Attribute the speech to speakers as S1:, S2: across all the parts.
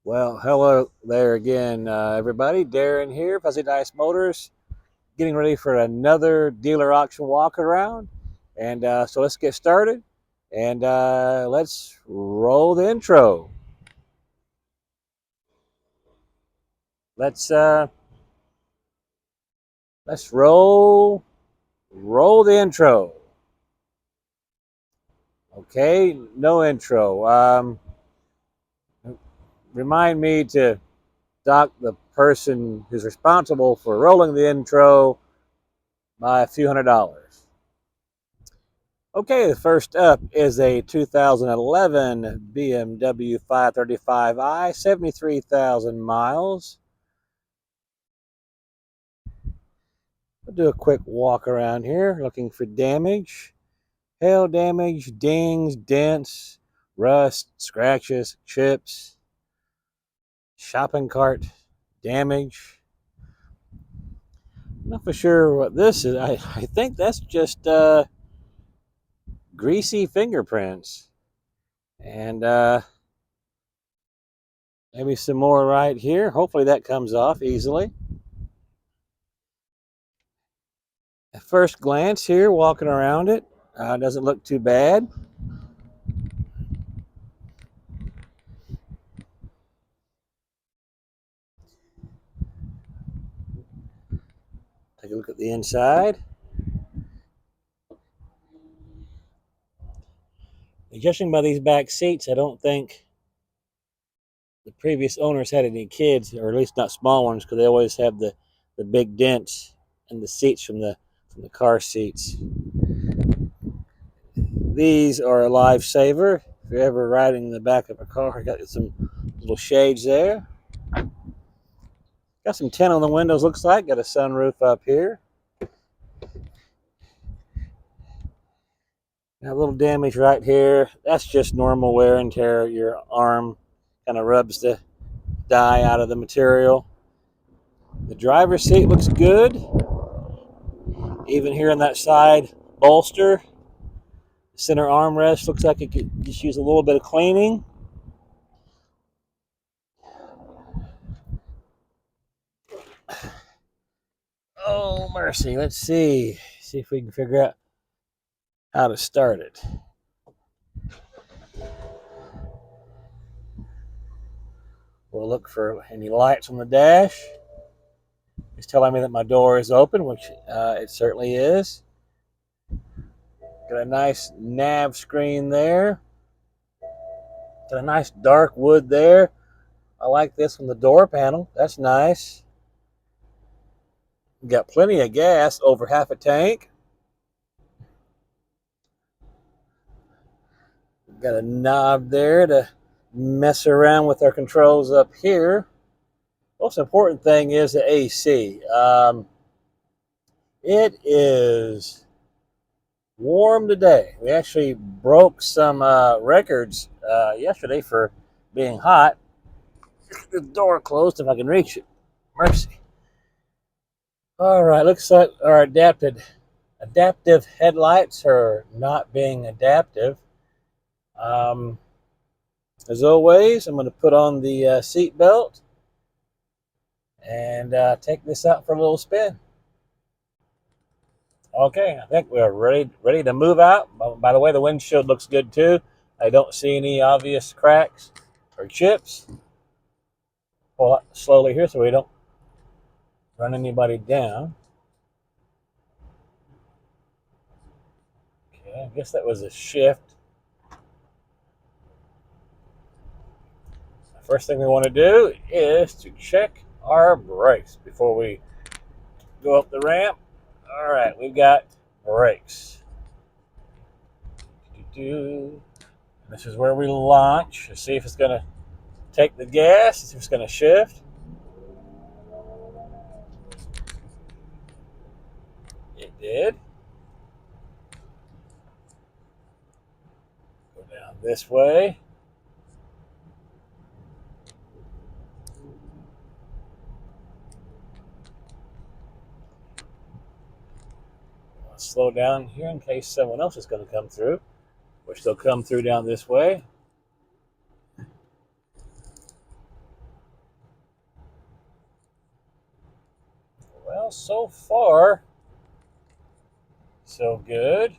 S1: Well, hello there again, everybody. Darren here, Fuzzy Dice Motors, getting ready for another dealer auction walk around. And so let's get started and let's roll the intro. Let's uh, let's roll the intro. Okay, no intro. Remind me to dock the person who's responsible for rolling the intro by a few $100s. Okay, the first up is a 2011 BMW 535i, 73,000 miles. We'll do a quick walk around here looking for damage. Hail damage, dings, dents, rust, scratches, chips, shopping cart damage. I'm not for sure what this is. I think that's just greasy fingerprints. And maybe some more right here. Hopefully that comes off easily. At first glance here, walking around it, doesn't look too bad. Take a look at the inside. Judging by these back seats, I don't think the previous owners had any kids, or at least not small ones, because they always have the big dents in the seats from the car seats. These are a lifesaver. If you're ever riding in the back of a car, got some little shades there. Got some tint on the windows, looks like. Got a sunroof up here. Got a little damage right here. That's just normal wear and tear. Your arm kind of rubs the dye out of the material. The driver's seat looks good. Even here on that side bolster, the center armrest looks like it could just use a little bit of cleaning. Oh, mercy. Let's see if we can figure out how to start it. We'll look for any lights on the dash. It's telling me that my door is open, which it certainly is. Got a nice nav screen there. Got a nice dark wood there. I like this on the door panel. That's nice. Got plenty of gas, over half a tank. Got a knob there to mess around with our controls up here. Most important thing is the AC. It is warm today. We actually broke some records yesterday for being hot. The door closed if I can reach it. Mercy. All right, looks like our adaptive headlights are not being adaptive. As always, I'm going to put on the seat belt and take this out for a little spin. Okay, I think we're ready to move out. By the way, the windshield looks good too. I don't see any obvious cracks or chips. Pull up slowly here so we don't run anybody down. Okay, I guess that was a shift. The first thing we want to do is to check our brakes before we go up the ramp. All right, we've got brakes. This is where we launch. Let's see if it's going to take the gas, see if it's going to shift. It did. Go down this way. Let's slow down here in case someone else is going to come through, which they'll come through down this way. Well, so far, so good.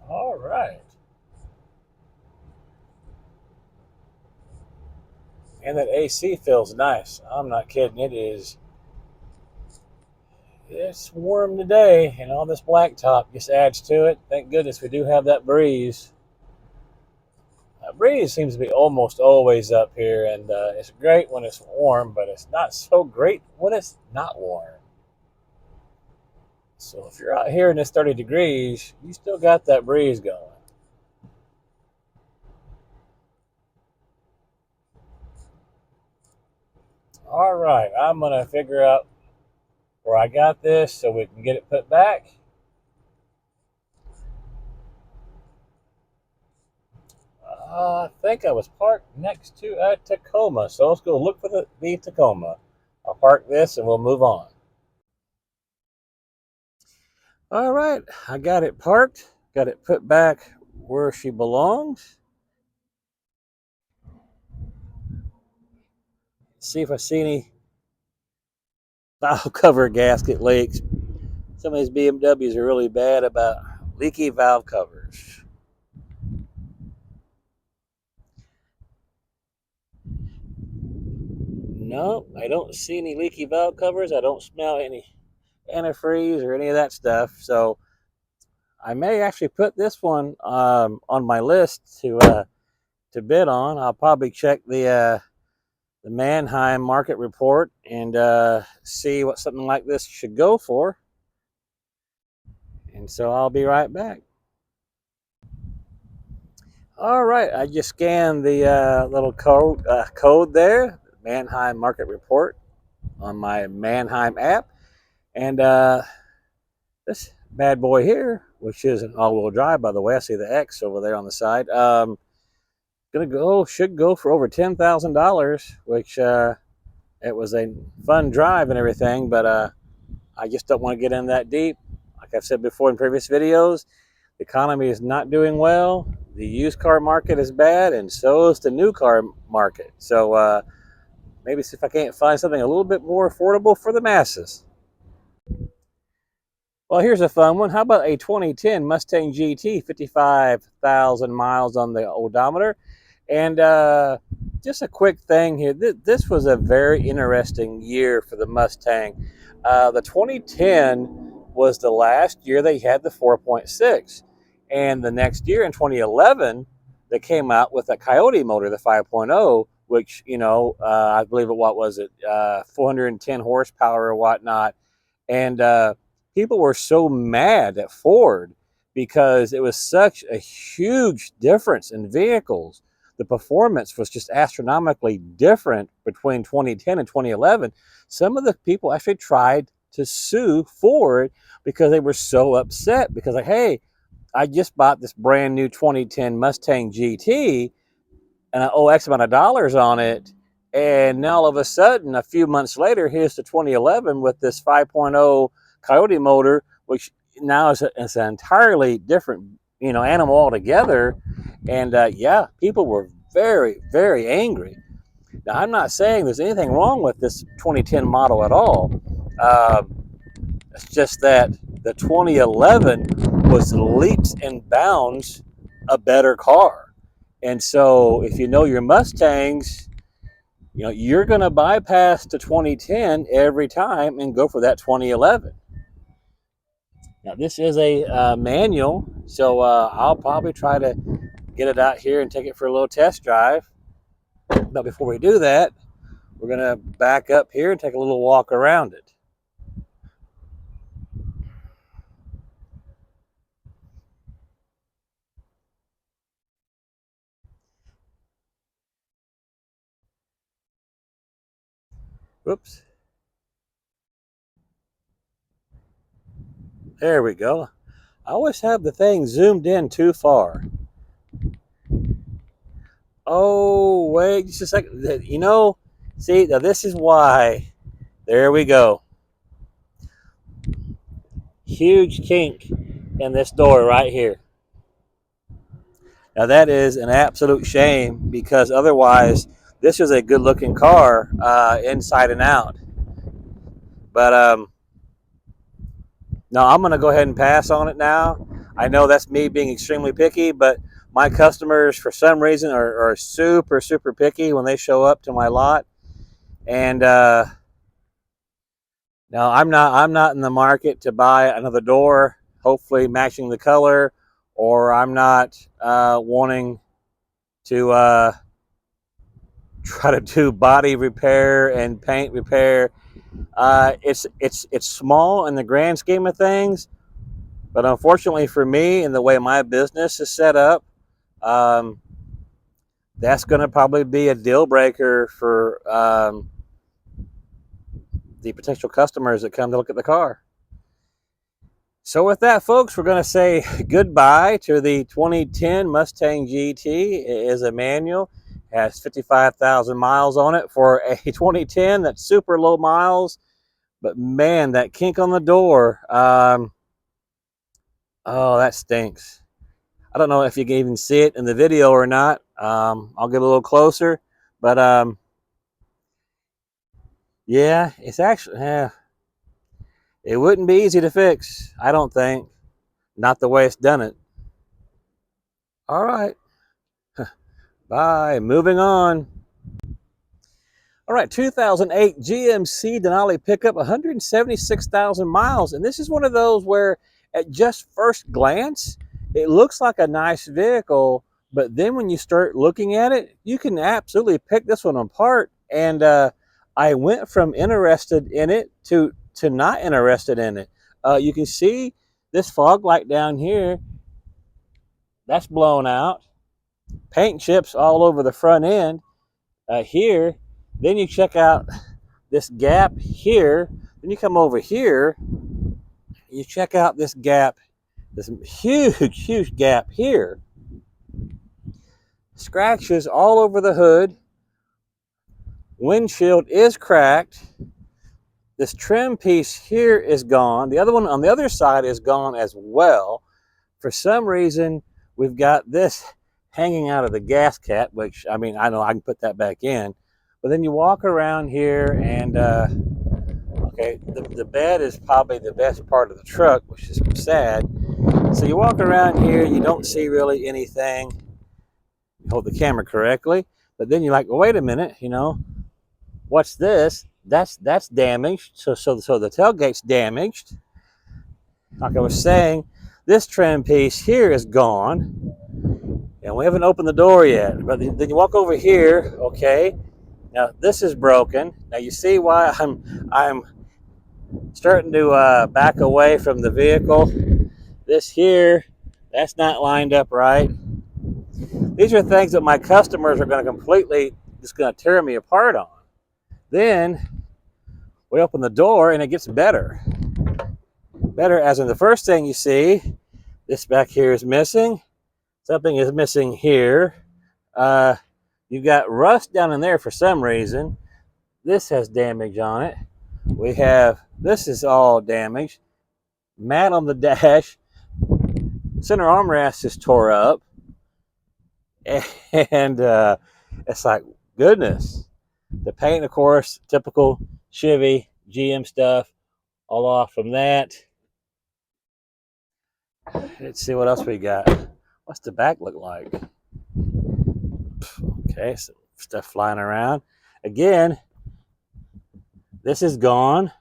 S1: All right. And that AC feels nice. I'm not kidding. It's warm today, and all this blacktop just adds to it. Thank goodness we do have that breeze. That breeze seems to be almost always up here, and it's great when it's warm, but it's not so great when it's not warm. So if you're out here and it's 30 degrees, you still got that breeze going. All right, I'm going to figure out where I got this so we can get it put back. I think I was parked next to a Tacoma, so let's go look for the Tacoma. I'll park this and we'll move on. All right, I got it parked, got it put back where she belongs. See if I see any valve cover gasket leaks. Some of these BMWs are really bad about leaky valve covers. No, I don't see any leaky valve covers. I don't smell any antifreeze or any of that stuff. So I may actually put this one on my list to bid on. I'll probably check the Manheim market report and see what something like this should go for. And so I'll be right back. All right, I just scanned the little code there, Manheim market report on my Manheim app. And this bad boy here, which is an all-wheel drive, by the way, I see the X over there on the side, should go for over $10,000, which it was a fun drive and everything, but I just don't want to get in that deep. Like I've said before in previous videos, the economy is not doing well. The used car market is bad, and so is the new car market. So maybe see if I can't find something a little bit more affordable for the masses. Well, here's a fun one. How about a 2010 Mustang GT, 55,000 miles on the odometer? And just a quick thing here. This was a very interesting year for the Mustang. The 2010 was the last year they had the 4.6. And the next year in 2011, they came out with a Coyote motor, the 5.0, which, I believe 410 horsepower or whatnot. And people were so mad at Ford because it was such a huge difference in vehicles. The performance was just astronomically different between 2010 and 2011. Some of the people actually tried to sue Ford because they were so upset because, like, hey, I just bought this brand new 2010 Mustang GT and I owe X amount of dollars on it. And now all of a sudden, a few months later, here's the 2011 with this 5.0 Coyote motor, which now is an entirely different, animal altogether. And yeah, people were very, very angry. Now, I'm not saying there's anything wrong with this 2010 model at all. It's just that the 2011 was leaps and bounds a better car. And so if you know your Mustangs, you're going to bypass the 2010 every time and go for that 2011. Now, this is a manual, so I'll probably try to get it out here and take it for a little test drive. But before we do that, we're going to back up here and take a little walk around it. Whoops. There we go. I always have the thing zoomed in too far. Oh, wait just a second. See, now this is why. There we go. huge kink in this door right here. Now that is an absolute shame, because otherwise this is a good looking car inside and out. But no, I'm going to go ahead and pass on it now. I know that's me being extremely picky, but my customers for some reason are super, super picky when they show up to my lot. And no, I'm not in the market to buy another door, hopefully matching the color, or I'm not wanting to try to do body repair and paint repair. It's small in the grand scheme of things, but unfortunately for me and the way my business is set up, um, that's going to probably be a deal breaker for the potential customers that come to look at the car. So with that, folks, we're going to say goodbye to the 2010 Mustang GT. It is a manual, has 55,000 miles on it for a 2010. That's super low miles, but man, that kink on the door, oh, that stinks. I don't know if you can even see it in the video or not. I'll get a little closer, but yeah, it's actually, it wouldn't be easy to fix, I don't think. Not the way it's done it. All right. Bye. Moving on. All right, 2008 GMC Denali pickup, 176,000 miles. And this is one of those where at just first glance, it looks like a nice vehicle, but then when you start looking at it, you can absolutely pick this one apart. And I went from interested in it to not interested in it. You can see this fog light down here, that's blown out. Paint chips all over the front end here. Then you check out this gap here. Then you come over here. You check out this gap, this huge, huge gap here. Scratches all over the hood. Windshield is cracked. This trim piece here is gone. The other one on the other side is gone as well. For some reason, we've got this hanging out of the gas cap, which, I mean, I know I can put that back in. But then you walk around here and, okay, the bed is probably the best part of the truck, which is sad. So you walk around here, you don't see really anything. You hold the camera correctly. But then you're like, well, wait a minute, you know, what's this? That's damaged. So the tailgate's damaged. Like I was saying, this trim piece here is gone. And we haven't opened the door yet. But then you walk over here, okay. Now this is broken. Now you see why I'm starting to back away from the vehicle. This here, that's not lined up right. These are things that my customers are going to completely just going to tear me apart on. Then we open the door and it gets better. Better as in the first thing you see, this back here is missing. Something is missing here. You've got rust down in there for some reason. This has damage on it. We have, this is all damaged. Mat on the dash. Center armrest is tore up. And it's like, goodness. The paint, of course, typical Chevy GM stuff, all off from that. Let's see what else we got. What's the back look like? Okay, some stuff flying around. Again, this is gone.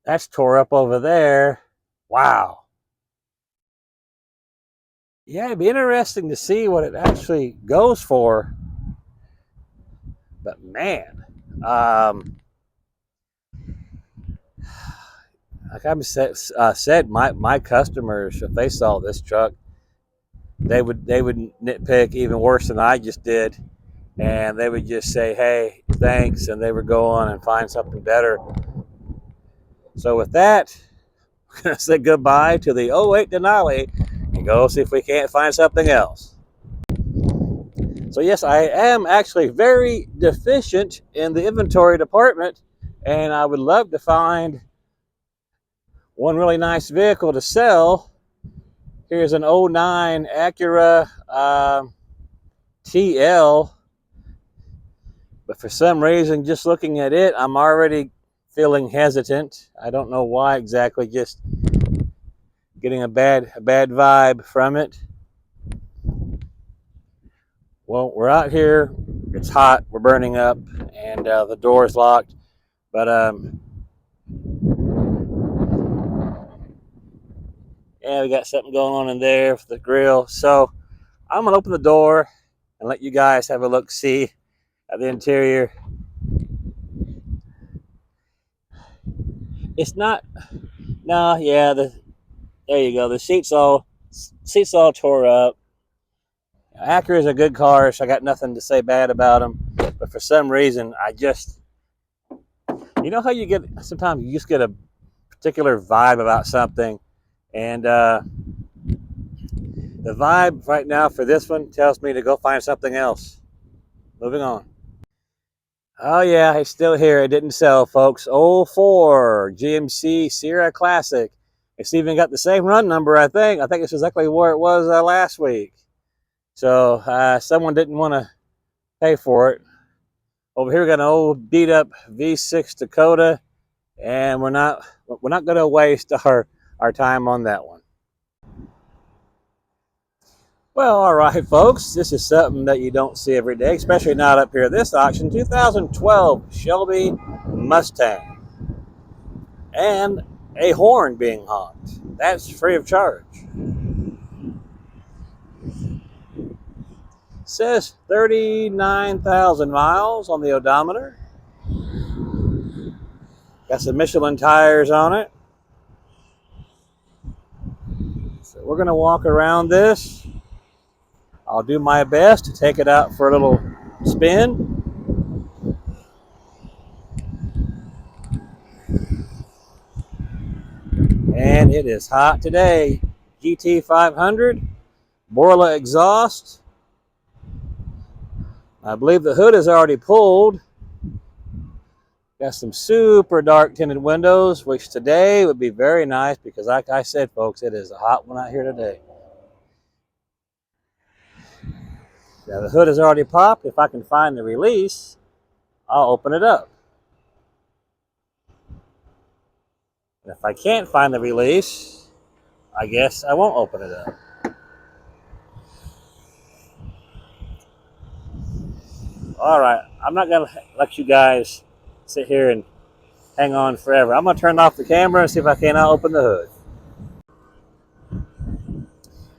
S1: That's tore up over there. Wow. Yeah, it'd be interesting to see what it actually goes for. But man, like I said, my customers, if they saw this truck, they would nitpick even worse than I just did, and they would just say, "Hey, thanks," and they would go on and find something better. So with that, we're gonna say goodbye to the '08 Denali and go see if we can't find something else. So yes, I am actually very deficient in the inventory department, and I would love to find One really nice vehicle to sell. Here's an '09 Acura TL. But for some reason, just looking at it, I'm already feeling hesitant. I don't know why exactly, just getting a bad vibe from it. Well, we're out here. It's hot. We're burning up, and the door is locked. But yeah, we got something going on in there for the grill. So I'm gonna open the door and let you guys have a look see at the interior. It's not. No, yeah. There you go. The seats all tore up. Acura is a good car, so I got nothing to say bad about them. But for some reason, you know how you get, sometimes you just get a particular vibe about something. And the vibe right now for this one tells me to go find something else. Moving on. Oh yeah, it's still here. It didn't sell, folks. '04 GMC Sierra Classic. It's even got the same run number, I think. I think it's exactly where it was last week. So someone didn't want to pay for it. Over here we got an old beat up V6 Dakota, and we're not going to waste our time on that one. Well, all right, folks, this is something that you don't see every day, especially not up here at this auction. 2012 Shelby Mustang, and a horn being honked. That's free of charge. Says 39,000 miles on the odometer. Got some Michelin tires on it. So we're going to walk around this. I'll do my best to take it out for a little spin. And it is hot today. GT500, Borla exhaust. I believe the hood is already pulled. Got some super dark tinted windows, which today would be very nice because like I said, folks, it is a hot one out here today. Now the hood is already popped. If I can find the release, I'll open it up. And if I can't find the release, I guess I won't open it up. All right, I'm not going to let you guys sit here and hang on forever. I'm going to turn off the camera and see if I cannot open the hood.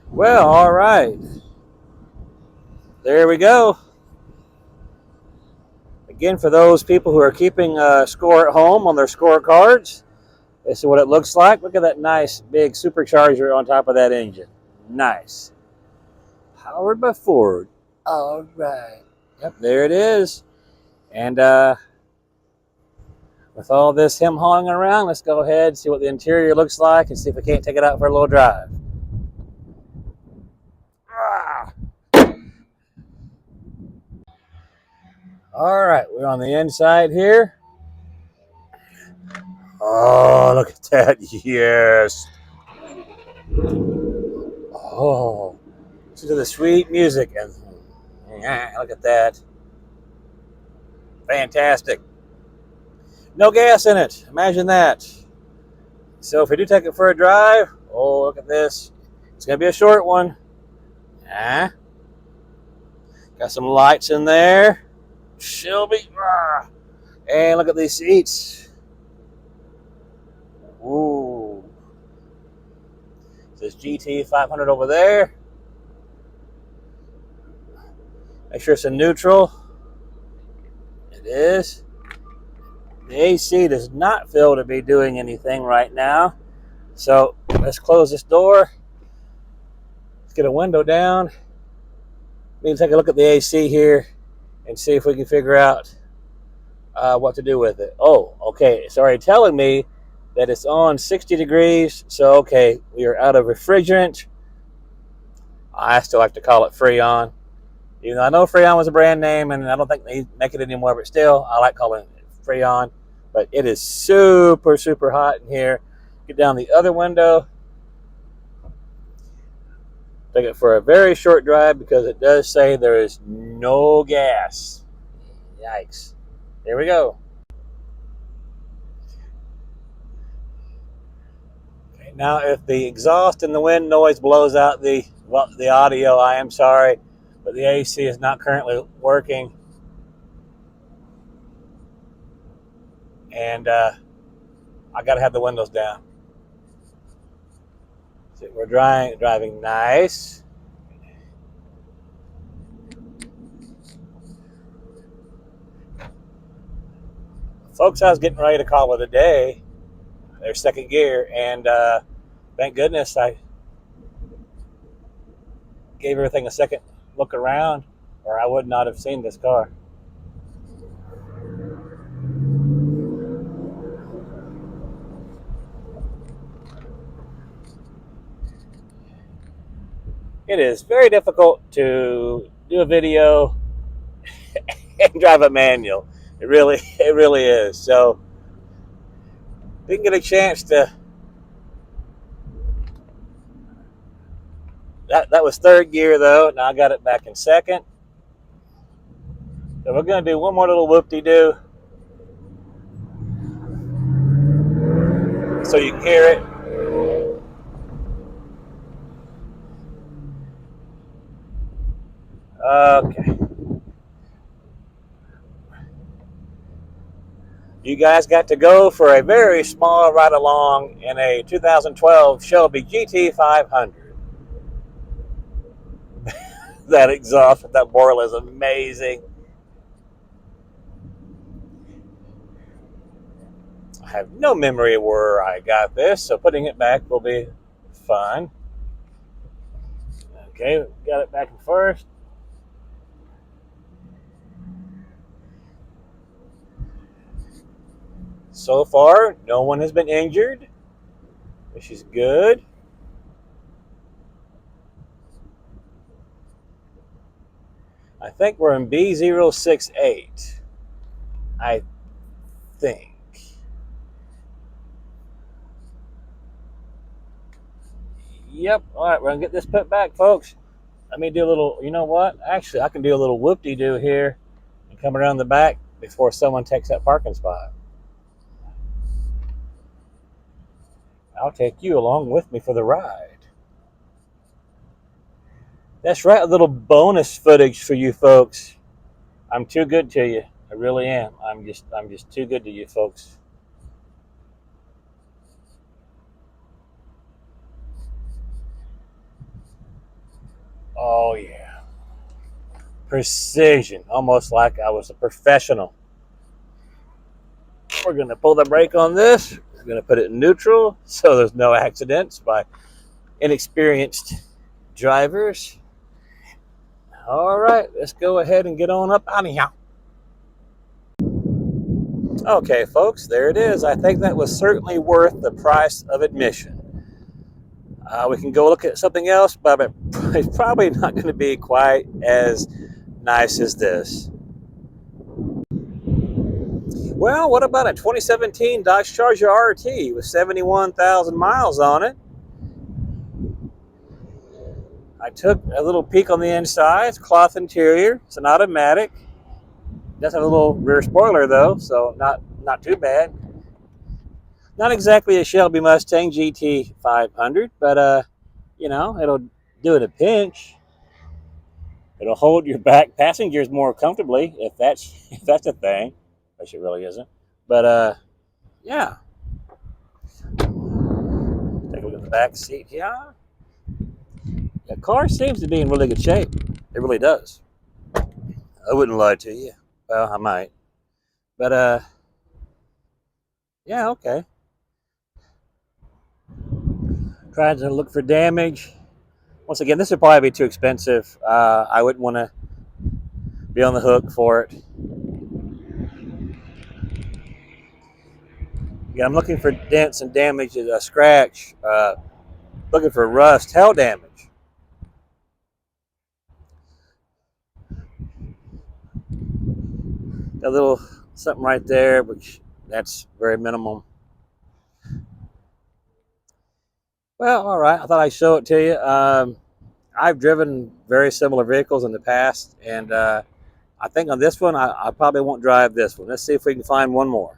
S1: Well, all right. There we go. Again, for those people who are keeping score at home on their scorecards, this is what it looks like. Look at that nice big supercharger on top of that engine. Nice. Powered by Ford. All right. Yep, there it is. And with all this him hauling around, let's go ahead and see what the interior looks like and see if we can't take it out for a little drive. All right, we're on the inside here. Oh, look at that. Yes. Oh, listen to the sweet music. And look at that. Fantastic. No gas in it. Imagine that. So if we do take it for a drive, oh, look at this. It's going to be a short one. Got some lights in there. Shelby. And look at these seats. Ooh. This GT500 over there. Make sure it's in neutral. It is. The AC does not feel to be doing anything right now. So let's close this door. Let's get a window down. We can take a look at the AC here and see if we can figure out what to do with it. Oh, okay. It's already telling me that it's on 60 degrees. So, okay, we are out of refrigerant. I still like to call it Freon. Even though I know Freon was a brand name and I don't think they make it anymore, but still, I like calling it Freon. But it is super, super hot in here. get down the other window. Take it for a very short drive because it does say there is no gas. Yikes. Here we go. Okay, now, if the exhaust and the wind noise blows out the audio, I am sorry, but the AC is not currently working. And I got to have the windows down. So we're driving nice. Folks, I was getting ready to call it a day. They're second gear, and thank goodness I gave everything a second look around, or I would not have seen this car. It is very difficult to do a video and drive a manual. It really is. So, didn't get a chance to. That was third gear though. Now I got it back in second. So we're gonna do one more little whoop-de-doo, so you can hear it. Okay. You guys got to go for a very small ride along in a 2012 Shelby GT500. That exhaust with that boil is amazing. I have no memory of where I got this, so putting it back will be fun. Okay, got it back in first. So far, no one has been injured, which is good. I think we're in B068. I think. Yep. All right, we're going to get this put back, folks. Let me do a little, you know what? Actually, I can do a little whoop-de-doo here and come around the back before someone takes that parking spot. I'll take you along with me for the ride. That's right, a little bonus footage for you folks. I'm too good to you. I really am. I'm just too good to you folks. Oh yeah. Precision, almost like I was a professional. We're going to pull the brake on this. We're going to put it in neutral so there's no accidents by inexperienced drivers. All right, let's go ahead and get on up out of here. Okay, folks, there it is. I think that was certainly worth the price of admission. We can go look at something else, but it's probably not going to be quite as nice as this. Well, what about a 2017 Dodge Charger RT with 71,000 miles on it? I took a little peek on the inside. It's cloth interior. It's an automatic. It does have a little rear spoiler though, so not too bad. Not exactly a Shelby Mustang GT500, but you know, it'll do it a pinch. It'll hold your back passengers more comfortably if that's a thing, which it really isn't. But yeah. Take a look at the back seat here. The car seems to be in really good shape. It really does. I wouldn't lie to you. Well, I might. But yeah, okay. Trying to look for damage. Once again, this would probably be too expensive. I wouldn't want to be on the hook for it. Yeah, I'm looking for dents and damage, a scratch. Looking for rust, hail damage. A little something right there, which that's very minimal. Well, all right. I thought I'd show it to you. I've driven very similar vehicles in the past, and I think on this one, I probably won't drive this one. Let's see if we can find one more.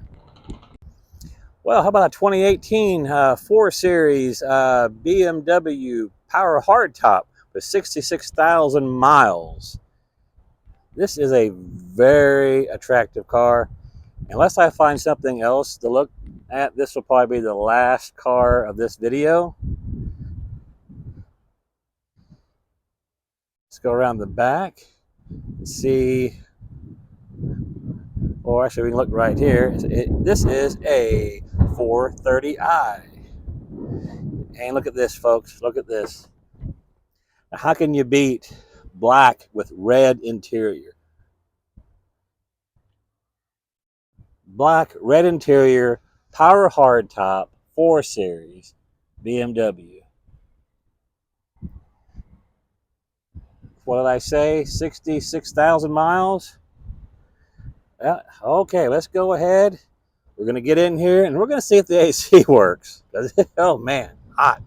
S1: Well, how about a 2018 4 Series BMW Power Hardtop with 66,000 miles? This is a very attractive car. Unless I find something else to look at, this will probably be the last car of this video. Let's go around the back and see, or actually we can look right here. This is a 430i. And look at this, folks. Look at this. Now, how can you beat black with red interior? Black, red interior, power hardtop, 4 Series, BMW. What did I say? 66,000 miles? Okay, let's go ahead. We're going to get in here and we're going to see if the AC works. Oh, man, hot.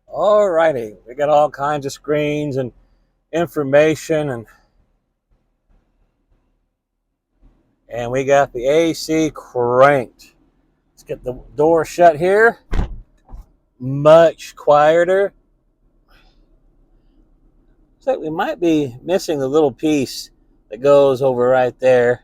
S1: All righty. We got all kinds of screens and information, and we got the AC cranked. Let's get the door shut here. Much quieter. So we might be missing the little piece that goes over right there.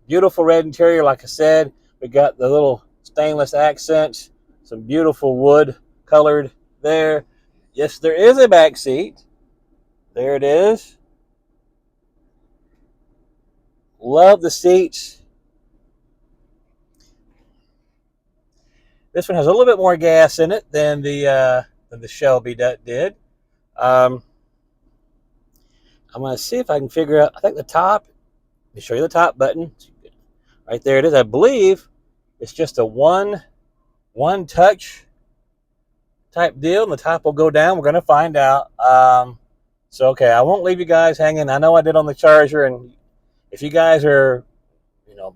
S1: Beautiful red interior, like I said. We got the little stainless accents, some beautiful wood colored there. Yes, there is a back seat. There it is. Love the seats. This one has a little bit more gas in it than the Shelby did. I'm going to see if I can figure out. I think the top. Let me show you the top button. Right there it is. I believe it's just a one touch type deal, and the top will go down. We're going to find out. So okay, I won't leave you guys hanging. I know I did on the Charger, and if you guys are,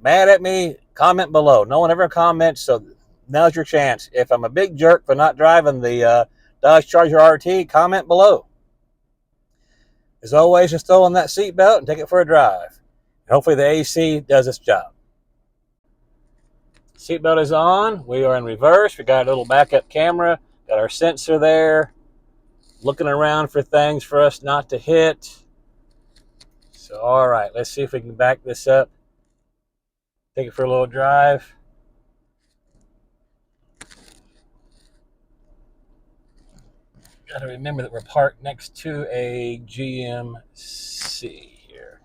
S1: mad at me, comment below. No one ever comments, so now's your chance. If I'm a big jerk for not driving the Dodge Charger RT, comment below. As always, just throw on that seatbelt and take it for a drive. And hopefully the AC does its job. Seatbelt is on. We are in reverse. We got a little backup camera. Got our sensor there. Looking around for things for us not to hit. So, all right, let's see if we can back this up. Take it for a little drive. Got to remember that we're parked next to a GMC here.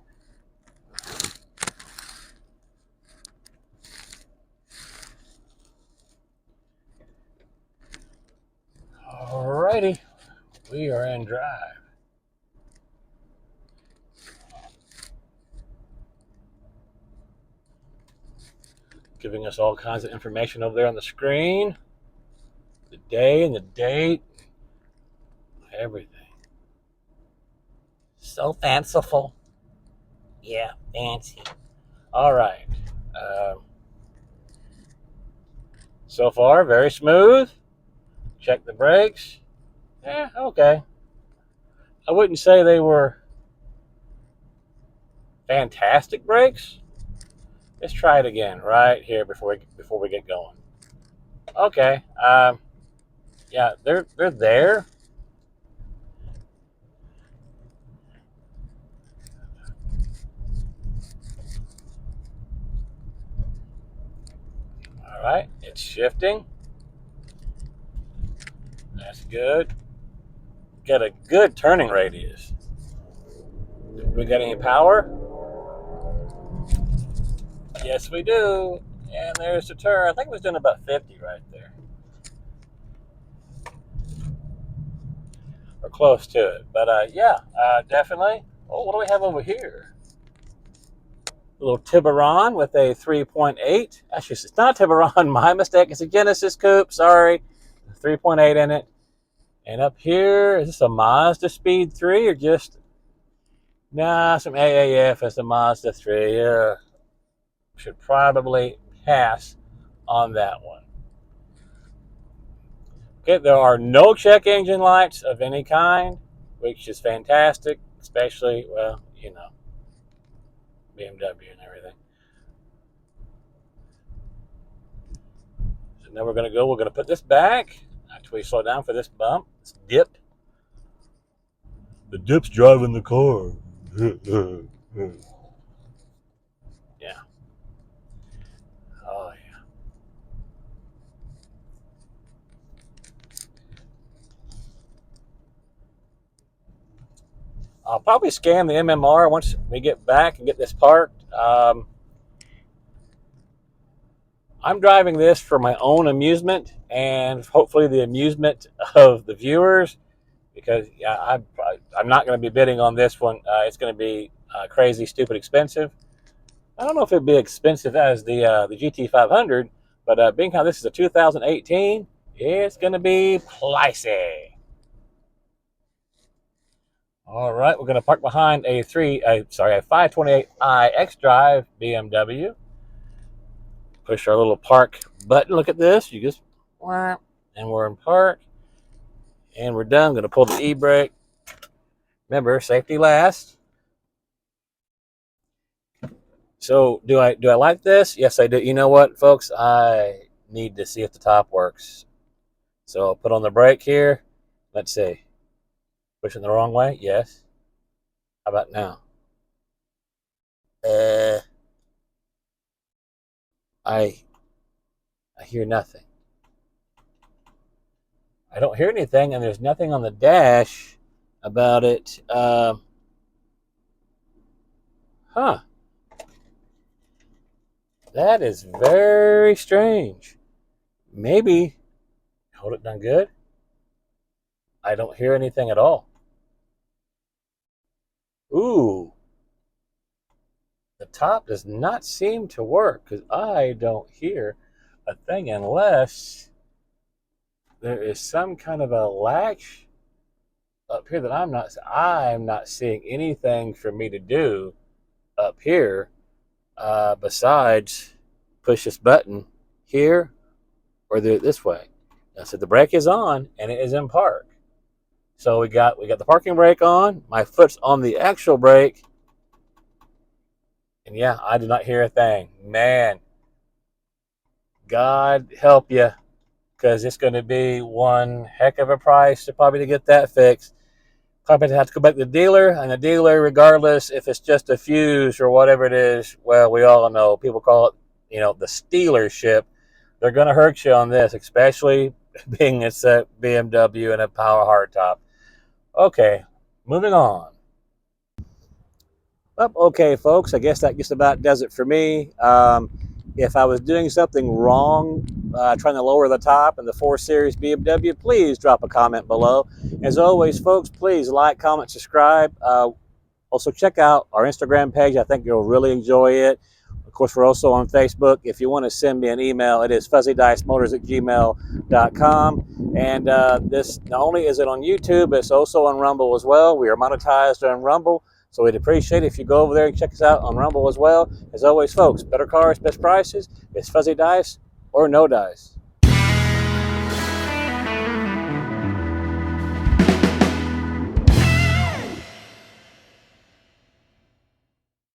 S1: Alrighty, we are in drive. Giving us all kinds of information over there on the screen. The day and the date. Everything. So fanciful. Yeah, fancy. All right. So far, very smooth. Check the brakes. Yeah, okay. I wouldn't say they were fantastic brakes. Let's try it again right here before we get going. Okay. Yeah, they're there. All right, it's shifting. That's good. Got a good turning radius. We got any power? Yes, we do. And there's the turn. I think it was doing about 50 right there. Or close to it. But yeah, definitely. Oh, what do we have over here? A little Tiburon with a 3.8. Actually, it's not a Tiburon. My mistake. It's a Genesis Coupe. Sorry. 3.8 in it. And up here, is this a Mazda Speed 3 or just... Nah, some AAF. It's a Mazda 3. Yeah. Should probably pass on that one. Okay, there are no check engine lights of any kind, which is fantastic, especially, well, you know, BMW and everything. So now we're going to put this back. Actually, we slow down for this bump, this dip. The dip's driving the car. Yeah. Oh, yeah. I'll probably scan the MMR once we get back and get this parked. I'm driving this for my own amusement and hopefully the amusement of the viewers, because yeah, I'm not going to be bidding on this one. It's going to be crazy, stupid, expensive. I don't know if it'd be expensive as the GT500, but being how this is a 2018, it's going to be pricey. All right, we're going to park behind a 528i X-Drive BMW. Push our little park button. Look at this. You just, and we're in park. And we're done. I'm going to pull the e-brake. Remember, safety last. So do I like this? Yes, I do. You know what, folks? I need to see if the top works. So I'll put on the brake here. Let's see. Pushing the wrong way? Yes. How about now? I hear nothing. I don't hear anything, and there's nothing on the dash about it. That is very strange. Maybe, hold it down good. I don't hear anything at all. Ooh. The top does not seem to work because I don't hear a thing unless there is some kind of a latch up here that I'm not seeing anything for me to do up here besides push this button here or this way. Now, so the brake is on and it is in park. So we got the parking brake on. My foot's on the actual brake. And yeah, I did not hear a thing. Man, God help you, because it's going to be one heck of a price to get that fixed. Probably have to go back to the dealer, and the dealer, regardless if it's just a fuse or whatever it is, well, we all know, people call it, the stealership. They're going to hurt you on this, especially being it's a BMW and a power hardtop. Okay, moving on. Well, okay, folks, I guess that just about does it for me. If I was doing something wrong, trying to lower the top in the 4 Series BMW, please drop a comment below. As always, folks, please like, comment, subscribe. Also, check out our Instagram page. I think you'll really enjoy it. Of course, we're also on Facebook. If you want to send me an email, it is fuzzydicemotors@gmail.com. And this, not only is it on YouTube, but it's also on Rumble as well. We are monetized on Rumble. So we'd appreciate it if you go over there and check us out on Rumble as well. As always, folks, better cars, best prices. It's Fuzzy Dice or no dice.